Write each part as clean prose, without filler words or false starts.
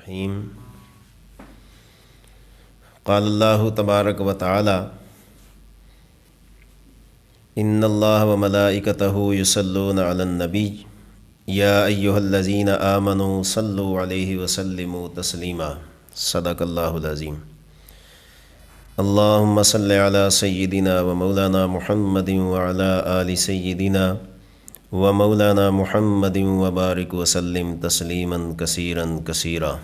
الرحیم قال اللہ تبارک و تعالی ان اللہ و ملائکتہ یصلون علی النبی یا ایہا الذین آمنوا صلوا علیہ وسلموا تسلیما صدق اللہ العظیم۔ اللہم صلی علی سیدنا و مولانا محمد وعلی آل سیدنا و مولانا محمد وبارک وسلم تسلیما کثیرا کثیرا۔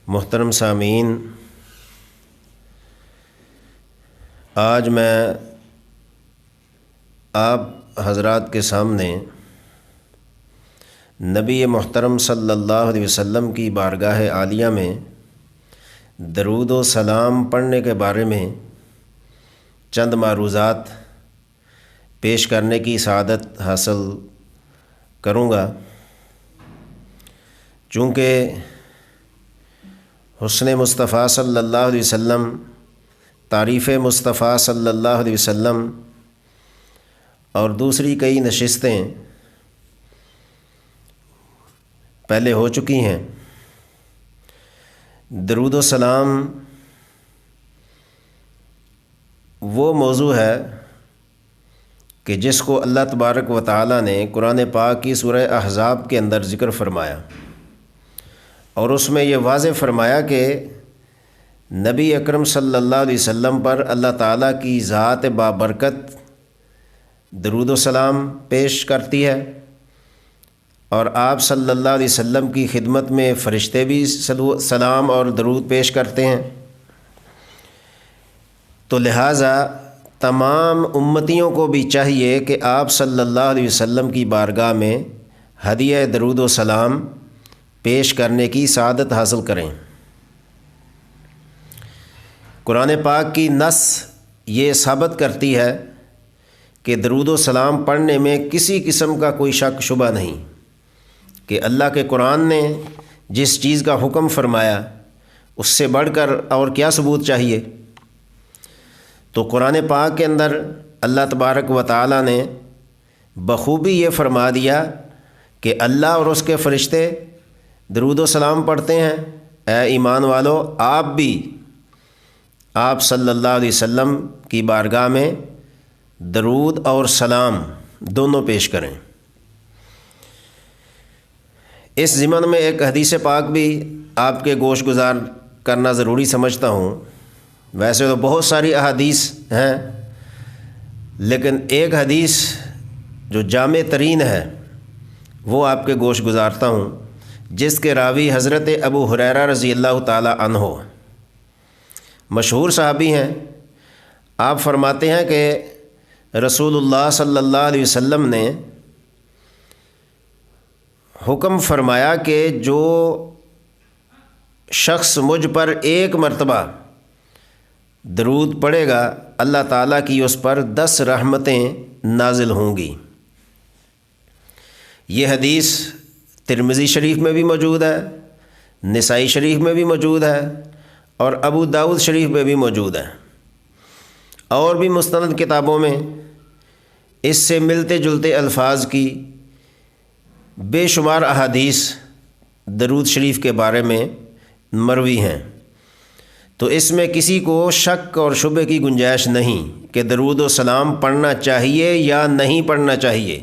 محترم سامعین، آج میں آپ حضرات کے سامنے نبی محترم صلی اللہ علیہ وسلم کی بارگاہ عالیہ میں درود و سلام پڑھنے کے بارے میں چند معروضات پیش کرنے کی سعادت حاصل کروں گا، چونکہ حسن مصطفیٰ صلی اللہ علیہ وسلم، تعریف مصطفیٰ صلی اللہ علیہ وسلم اور دوسری کئی نشستیں پہلے ہو چکی ہیں۔ درود و سلام وہ موضوع ہے کہ جس کو اللہ تبارک و تعالی نے قرآن پاک کی سورہ احزاب کے اندر ذکر فرمایا، اور اس میں یہ واضح فرمایا کہ نبی اکرم صلی اللہ علیہ وسلم پر اللہ تعالیٰ کی ذات بابرکت درود و سلام پیش کرتی ہے، اور آپ صلی اللہ علیہ وسلم کی خدمت میں فرشتے بھی سلام اور درود پیش کرتے ہیں۔ تو لہٰذا تمام امتیوں کو بھی چاہیے کہ آپ صلی اللہ علیہ وسلم کی بارگاہ میں ہدیہ درود و سلام پیش کرنے کی سعادت حاصل کریں۔ قرآن پاک کی نص یہ ثابت کرتی ہے کہ درود و سلام پڑھنے میں کسی قسم کا کوئی شک شبہ نہیں، کہ اللہ کے قرآن نے جس چیز کا حکم فرمایا اس سے بڑھ کر اور کیا ثبوت چاہیے۔ تو قرآن پاک کے اندر اللہ تبارک و تعالی نے بخوبی یہ فرما دیا کہ اللہ اور اس کے فرشتے درود و سلام پڑھتے ہیں۔ اے ایمان والو، آپ بھی آپ صلی اللہ علیہ وسلم کی بارگاہ میں درود اور سلام دونوں پیش کریں۔ اس ضمن میں ایک حدیث پاک بھی آپ کے گوش گزار کرنا ضروری سمجھتا ہوں۔ ویسے تو بہت ساری احادیث ہیں، لیکن ایک حدیث جو جامع ترین ہے وہ آپ کے گوش گزارتا ہوں، جس کے راوی حضرت ابو ہریرہ رضی اللہ تعالی عنہ مشہور صحابی ہیں۔ آپ فرماتے ہیں کہ رسول اللہ صلی اللہ علیہ وسلم نے حکم فرمایا کہ جو شخص مجھ پر ایک مرتبہ درود پڑھے گا، اللہ تعالیٰ کی اس پر 10 رحمتیں نازل ہوں گی۔ یہ حدیث ترمذی شریف میں بھی موجود ہے، نسائی شریف میں بھی موجود ہے، اور ابو داؤد شریف میں بھی موجود ہے، اور بھی مستند کتابوں میں اس سے ملتے جلتے الفاظ کی بے شمار احادیث درود شریف کے بارے میں مروی ہیں۔ تو اس میں کسی کو شک اور شبہ کی گنجائش نہیں کہ درود و سلام پڑھنا چاہیے یا نہیں پڑھنا چاہیے۔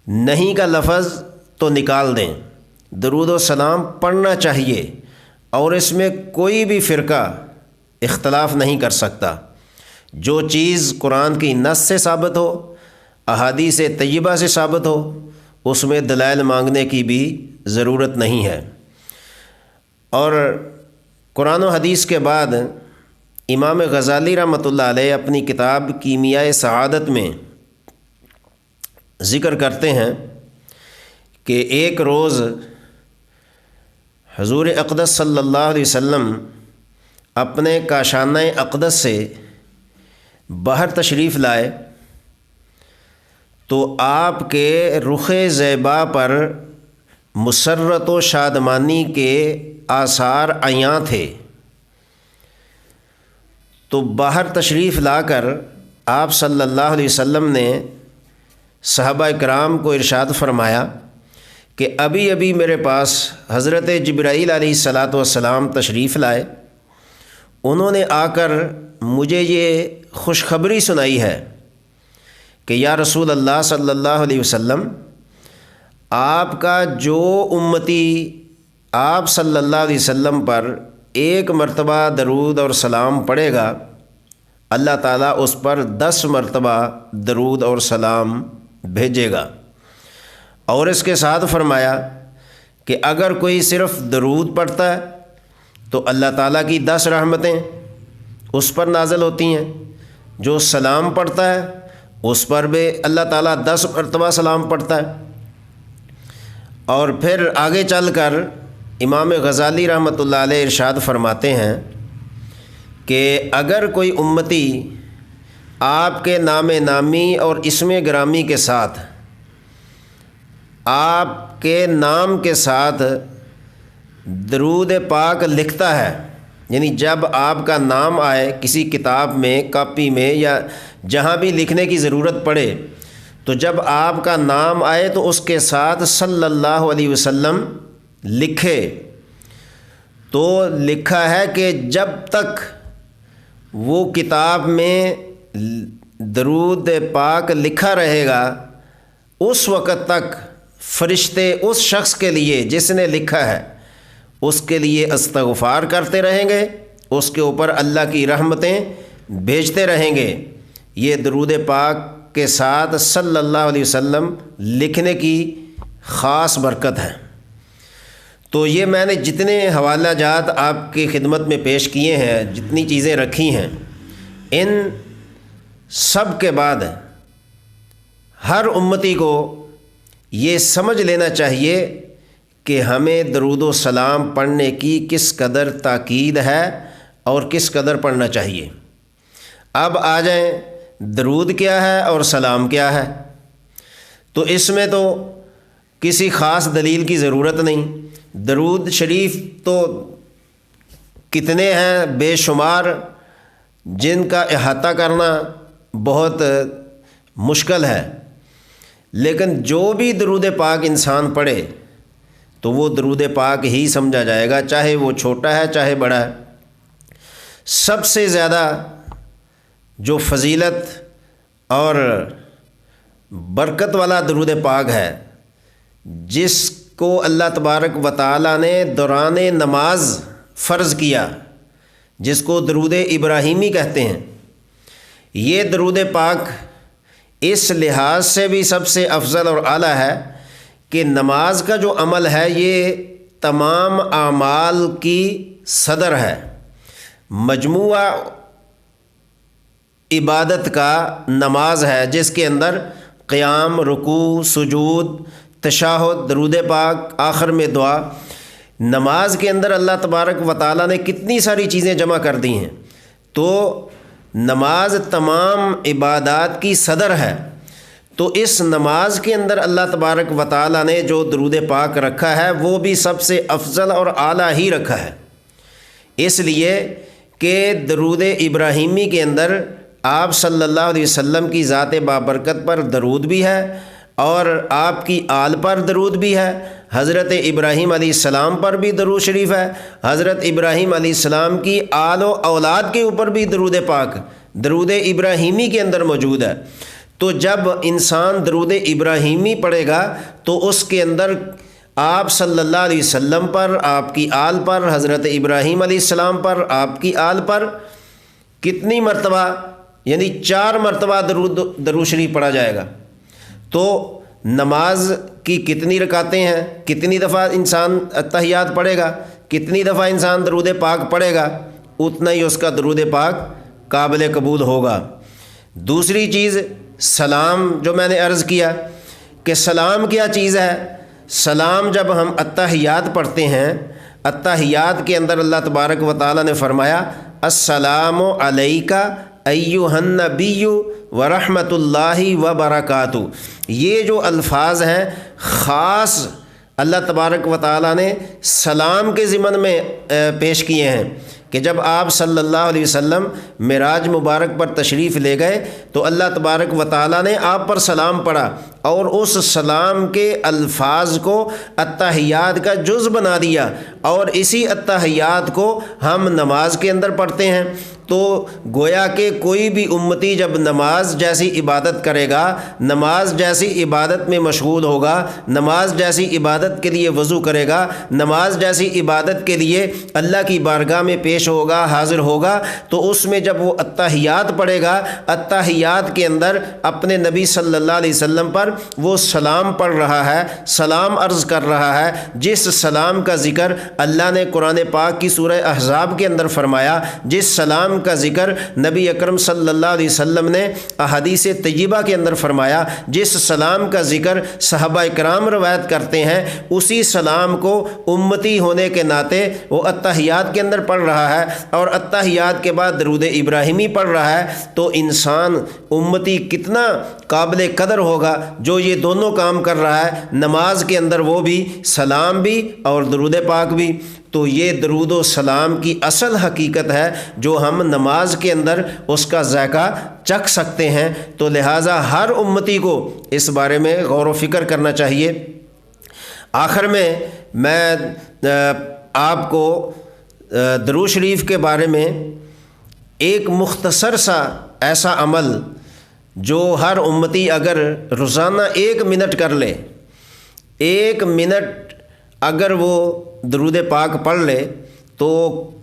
نہیں کا لفظ تو نکال دیں، درود و سلام پڑھنا چاہیے، اور اس میں کوئی بھی فرقہ اختلاف نہیں کر سکتا۔ جو چیز قرآن کی نص سے ثابت ہو، احادیث طیبہ سے ثابت ہو، اس میں دلائل مانگنے کی بھی ضرورت نہیں ہے۔ اور قرآن و حدیث کے بعد امام غزالی رحمۃ اللہ علیہ اپنی کتاب کیمیائے سعادت میں ذکر کرتے ہیں کہ ایک روز حضور اقدس صلی اللہ علیہ وسلم اپنے کاشانہ اقدس سے باہر تشریف لائے تو آپ کے رخ زیبا پر مسرت و شادمانی کے آثار عیاں تھے۔ تو باہر تشریف لا کر آپ صلی اللہ علیہ وسلم نے صحابہ کرام کو ارشاد فرمایا کہ ابھی ابھی میرے پاس حضرت جبرائیل علیہ الصلاۃ والسلام تشریف لائے، انہوں نے آ کر مجھے یہ خوشخبری سنائی ہے کہ یا رسول اللہ صلی اللہ علیہ وسلم، آپ کا جو امتی آپ صلی اللہ علیہ وسلم پر ایک مرتبہ درود اور سلام پڑھے گا، اللہ تعالیٰ اس پر 10 مرتبہ درود اور سلام بھیجے گا۔ اور اس کے ساتھ فرمایا کہ اگر کوئی صرف درود پڑھتا ہے تو اللہ تعالیٰ کی 10 رحمتیں اس پر نازل ہوتی ہیں، جو سلام پڑھتا ہے اس پر بھی اللہ تعالیٰ 10 مرتبہ سلام پڑھتا ہے۔ اور پھر آگے چل کر امام غزالی رحمۃ اللہ علیہ ارشاد فرماتے ہیں کہ اگر کوئی امتی آپ کے نام نامی اور اسم گرامی کے ساتھ، آپ کے نام کے ساتھ درود پاک لکھتا ہے، یعنی جب آپ کا نام آئے کسی کتاب میں، کاپی میں، یا جہاں بھی لکھنے کی ضرورت پڑے، تو جب آپ کا نام آئے تو اس کے ساتھ صلی اللہ علیہ وسلم لکھے، تو لکھا ہے کہ جب تک وہ کتاب میں درود پاک لکھا رہے گا اس وقت تک فرشتے اس شخص کے لیے جس نے لکھا ہے اس کے لیے استغفار کرتے رہیں گے، اس کے اوپر اللہ کی رحمتیں بھیجتے رہیں گے۔ یہ درود پاک کے ساتھ صلی اللہ علیہ وسلم لکھنے کی خاص برکت ہے۔ تو یہ میں نے جتنے حوالہ جات آپ کی خدمت میں پیش کیے ہیں، جتنی چیزیں رکھی ہیں، ان سب کے بعد ہر امتی کو یہ سمجھ لینا چاہیے کہ ہمیں درود و سلام پڑھنے کی کس قدر تاکید ہے اور کس قدر پڑھنا چاہیے۔ اب آ جائیں درود کیا ہے اور سلام کیا ہے۔ تو اس میں تو کسی خاص دلیل کی ضرورت نہیں۔ درود شریف تو کتنے ہیں بے شمار، جن کا احاطہ کرنا بہت مشکل ہے، لیکن جو بھی درود پاک انسان پڑھے تو وہ درود پاک ہی سمجھا جائے گا، چاہے وہ چھوٹا ہے چاہے بڑا ہے۔ سب سے زیادہ جو فضیلت اور برکت والا درود پاک ہے، جس کو اللہ تبارک و تعالیٰ نے دوران نماز فرض کیا، جس کو درود ابراہیمی کہتے ہیں، یہ درود پاک اس لحاظ سے بھی سب سے افضل اور اعلیٰ ہے کہ نماز کا جو عمل ہے یہ تمام اعمال کی صدر ہے، مجموعہ عبادت کا نماز ہے، جس کے اندر قیام، رکوع، سجود، تشہد، درود پاک، آخر میں دعا۔ نماز کے اندر اللہ تبارک و تعالیٰ نے کتنی ساری چیزیں جمع کر دی ہیں، تو نماز تمام عبادات کی صدر ہے۔ تو اس نماز کے اندر اللہ تبارک و تعالیٰ نے جو درود پاک رکھا ہے وہ بھی سب سے افضل اور اعلیٰ ہی رکھا ہے، اس لیے کہ درود ابراہیمی کے اندر آپ صلی اللہ علیہ وسلم کی ذات بابرکت پر درود بھی ہے اور آپ کی آل پر درود بھی ہے، حضرت ابراہیم علیہ السلام پر بھی درود شریف ہے، حضرت ابراہیم علیہ السلام کی آل و اولاد کے اوپر بھی درود پاک درود ابراہیمی کے اندر موجود ہے۔ تو جب انسان درود ابراہیمی پڑھے گا تو اس کے اندر آپ صلی اللہ علیہ وسلم پر، آپ کی آل پر، حضرت ابراہیم علیہ السلام پر، آپ کی آل پر کتنی مرتبہ، یعنی 4 مرتبہ درود شریف پڑھا جائے گا۔ تو نماز کی کتنی رکعتیں ہیں، کتنی دفعہ انسان اتحیات پڑھے گا، کتنی دفعہ انسان درود پاک پڑھے گا، اتنا ہی اس کا درود پاک قابل قبول ہوگا۔ دوسری چیز سلام، جو میں نے عرض کیا کہ سلام کیا چیز ہے۔ سلام جب ہم اتحیات پڑھتے ہیں، اتحیات کے اندر اللہ تبارک و تعالیٰ نے فرمایا السلام علیکہ ایھا النبی ورحمۃ اللہ وبرکاتہ۔ یہ جو الفاظ ہیں خاص اللہ تبارک و تعالیٰ نے سلام کے ضمن میں پیش کیے ہیں کہ جب آپ صلی اللہ علیہ وسلم معراج مبارک پر تشریف لے گئے تو اللہ تبارک و تعالیٰ نے آپ پر سلام پڑھا، اور اس سلام کے الفاظ کو التحیات کا جز بنا دیا، اور اسی التحیات کو ہم نماز کے اندر پڑھتے ہیں۔ تو گویا کہ کوئی بھی امتی جب نماز جیسی عبادت کرے گا، نماز جیسی عبادت میں مشغول ہوگا، نماز جیسی عبادت کے لیے وضو کرے گا، نماز جیسی عبادت کے لیے اللہ کی بارگاہ میں پیش ہوگا، حاضر ہوگا، تو اس میں جب وہ التحیات پڑھے گا، التحیات کے اندر اپنے نبی صلی اللہ علیہ وسلم پر وہ سلام پڑھ رہا ہے، سلام عرض کر رہا ہے، جس سلام کا ذکر اللہ نے قرآن پاک کی سورہ احزاب کے اندر فرمایا، جس سلام کا ذکر نبی اکرم صلی اللہ علیہ وسلم نے احادیث طیبہ کے اندر فرمایا، جس سلام کا ذکر صحابہ کرام روایت کرتے ہیں، اسی سلام کو امتی ہونے کے ناطے وہ التحیات کے اندر پڑھ رہا ہے، اور التحیات کے بعد درود ابراہیمی پڑھ رہا ہے۔ تو انسان امتی کتنا قابل قدر ہوگا جو یہ دونوں کام کر رہا ہے، نماز کے اندر وہ بھی، سلام بھی اور درود پاک بھی۔ تو یہ درود و سلام کی اصل حقیقت ہے جو ہم نماز کے اندر اس کا ذائقہ چکھ سکتے ہیں۔ تو لہٰذا ہر امتی کو اس بارے میں غور و فکر کرنا چاہیے۔ آخر میں آپ کو درود شریف کے بارے میں ایک مختصر سا ایسا عمل جو ہر امتی اگر روزانہ 1 منٹ کر لے، 1 منٹ اگر وہ درود پاک پڑھ لے تو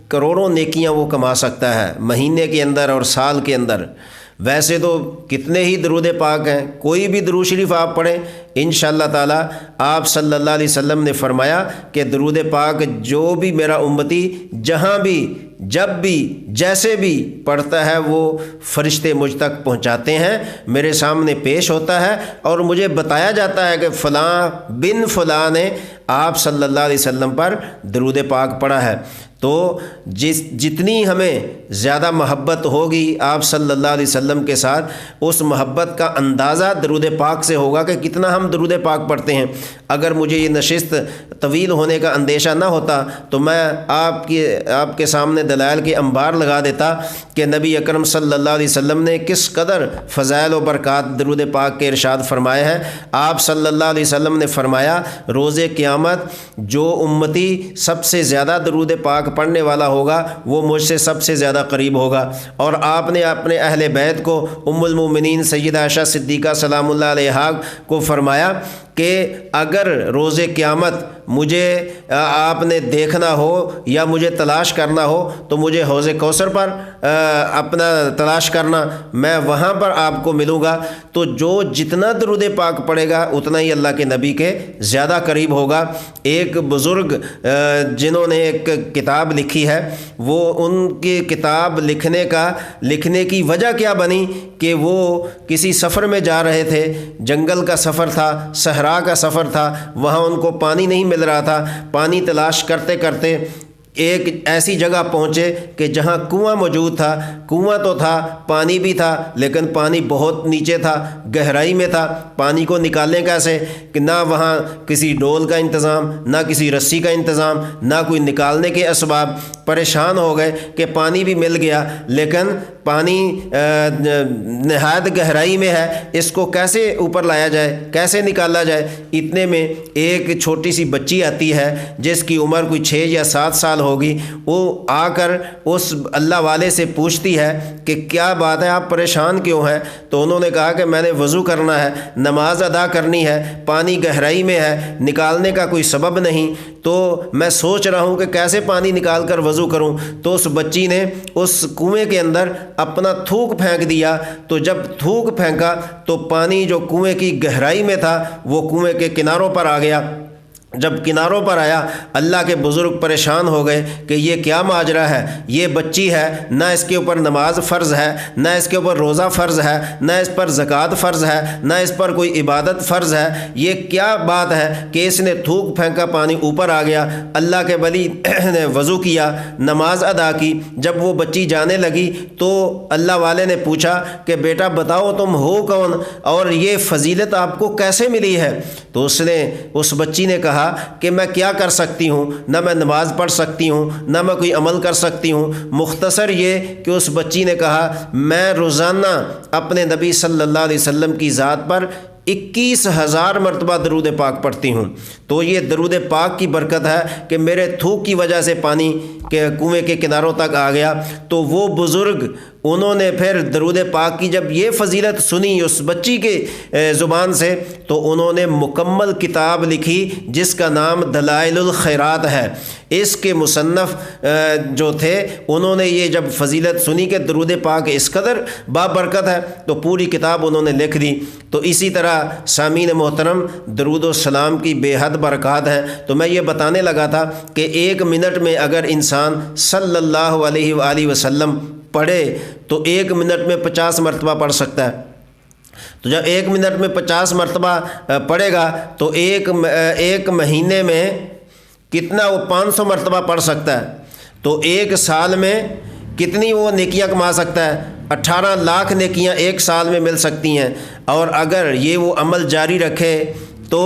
کروڑوں نیکیاں وہ کما سکتا ہے مہینے کے اندر اور سال کے اندر۔ ویسے تو کتنے ہی درود پاک ہیں، کوئی بھی درود شریف آپ پڑھیں انشاءاللہ تعالی۔ آپ صلی اللہ علیہ وسلم نے فرمایا کہ درود پاک جو بھی میرا امتی جہاں بھی، جب بھی، جیسے بھی پڑھتا ہے، وہ فرشتے مجھ تک پہنچاتے ہیں، میرے سامنے پیش ہوتا ہے، اور مجھے بتایا جاتا ہے کہ فلاں بن فلاں نے آپ صلی اللہ علیہ وسلم پر درود پاک پڑھا ہے۔ تو جتنی ہمیں زیادہ محبت ہوگی آپ صلی اللہ علیہ وسلم کے ساتھ، اس محبت کا اندازہ درود پاک سے ہوگا کہ کتنا ہم درود پاک پڑھتے ہیں۔ اگر مجھے یہ نشست طویل ہونے کا اندیشہ نہ ہوتا تو میں آپ کے سامنے دلائل کے انبار لگا دیتا کہ نبی اکرم صلی اللہ علیہ وسلم نے کس قدر فضائل و برکات درود پاک کے ارشاد فرمائے ہیں۔ آپ صلی اللہ علیہ وسلم نے فرمایا روز قیامت جو امتی سب سے زیادہ درود پاک پڑھنے والا ہوگا وہ مجھ سے سب سے زیادہ قریب ہوگا۔ اور آپ نے اپنے اہل بیت کو، ام المومنین سیدہ عائشہ صدیقہ سلام اللہ علیہا کو فرمایا کہ اگر روز قیامت مجھے آپ نے دیکھنا ہو یا مجھے تلاش کرنا ہو تو مجھے حوض کوثر پر اپنا تلاش کرنا، میں وہاں پر آپ کو ملوں گا۔ تو جو جتنا درود پاک پڑھے گا اتنا ہی اللہ کے نبی کے زیادہ قریب ہوگا۔ ایک بزرگ جنہوں نے ایک کتاب لکھی ہے، وہ ان کی کتاب لکھنے کی وجہ کیا بنی کہ وہ کسی سفر میں جا رہے تھے، جنگل کا سفر تھا، صحرا کا سفر تھا، وہاں ان کو پانی نہیں مل رہا تھا۔ پانی تلاش کرتے کرتے ایک ایسی جگہ پہنچے کہ جہاں کنواں موجود تھا۔ کنواں تو تھا، پانی بھی تھا، لیکن پانی بہت نیچے تھا، گہرائی میں تھا۔ پانی کو نکالیں کیسے کہ نہ وہاں کسی ڈول کا انتظام، نہ کسی رسی کا انتظام، نہ کوئی نکالنے کے اسباب۔ پریشان ہو گئے کہ پانی بھی مل گیا لیکن پانی نہایت گہرائی میں ہے، اس کو کیسے اوپر لایا جائے، کیسے نکالا جائے۔ اتنے میں ایک چھوٹی سی بچی آتی ہے جس کی عمر کوئی 6 یا 7 سال ہوگی۔ وہ آ کر اس اللہ والے سے پوچھتی ہے کہ کیا بات ہے، آپ پریشان کیوں ہیں؟ تو انہوں نے کہا کہ میں نے وضو کرنا ہے، نماز ادا کرنی ہے، پانی گہرائی میں ہے، نکالنے کا کوئی سبب نہیں، تو میں سوچ رہا ہوں کہ کیسے پانی نکال کر وضو کروں۔ تو اس بچی نے اس کنویں کے اندر اپنا تھوک پھینک دیا۔ تو جب تھوک پھینکا تو پانی جو کنویں کی گہرائی میں تھا وہ کنویں کے کناروں پر آ گیا۔ جب کناروں پر آیا اللہ کے بزرگ پریشان ہو گئے کہ یہ کیا ماجرا ہے، یہ بچی ہے، نہ اس کے اوپر نماز فرض ہے، نہ اس کے اوپر روزہ فرض ہے، نہ اس پر زکوٰۃ فرض ہے، نہ اس پر کوئی عبادت فرض ہے، یہ کیا بات ہے کہ اس نے تھوک پھینکا پانی اوپر آ گیا۔ اللہ کے ولی نے وضو کیا، نماز ادا کی۔ جب وہ بچی جانے لگی تو اللہ والے نے پوچھا کہ بیٹا بتاؤ تم ہو کون اور یہ فضیلت آپ کو کیسے ملی ہے؟ تو اس بچی نے کہا کہ میں کیا کر سکتی ہوں، نہ میں نماز پڑھ سکتی ہوں، نہ میں کوئی عمل کر سکتی ہوں۔ مختصر یہ کہ اس بچی نے کہا میں روزانہ اپنے نبی صلی اللہ علیہ وسلم کی ذات پر 21,000 مرتبہ درود پاک پڑھتی ہوں، تو یہ درود پاک کی برکت ہے کہ میرے تھوک کی وجہ سے پانی کے کنویں کے کناروں تک آ گیا۔ تو وہ بزرگ انہوں نے پھر درود پاک کی جب یہ فضیلت سنی اس بچی کے زبان سے، تو انہوں نے مکمل کتاب لکھی جس کا نام دلائل الخیرات ہے۔ اس کے مصنف جو تھے انہوں نے یہ جب فضیلت سنی کہ درود پاک اس قدر بابرکت ہے تو پوری کتاب انہوں نے لکھ دی۔ تو اسی طرح سامعین محترم درود و سلام کی بے حد برکات ہیں۔ تو میں یہ بتانے لگا تھا کہ 1 منٹ میں اگر انسان صلی اللہ علیہ وآلہ وسلم پڑھے تو 1 منٹ میں 50 مرتبہ پڑھ سکتا ہے۔ تو جب 1 منٹ میں 50 مرتبہ پڑھے گا تو ایک مہینے میں کتنا وہ 500 مرتبہ پڑھ سکتا ہے، تو 1 سال میں کتنی وہ نیکیاں کما سکتا ہے؟ 18 لاکھ نیکیاں 1 سال میں مل سکتی ہیں۔ اور اگر یہ وہ عمل جاری رکھے تو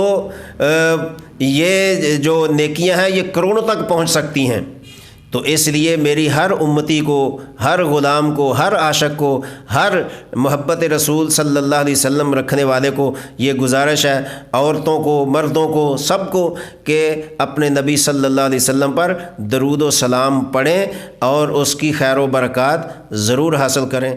یہ جو نیکیاں ہیں یہ کروڑوں تک پہنچ سکتی ہیں۔ تو اس لیے میری ہر امتی کو، ہر غلام کو، ہر عاشق کو، ہر محبت رسول صلی اللہ علیہ وسلم رکھنے والے کو یہ گزارش ہے، عورتوں کو، مردوں کو، سب کو، کہ اپنے نبی صلی اللہ علیہ وسلم پر درود و سلام پڑھیں اور اس کی خیر و برکات ضرور حاصل کریں۔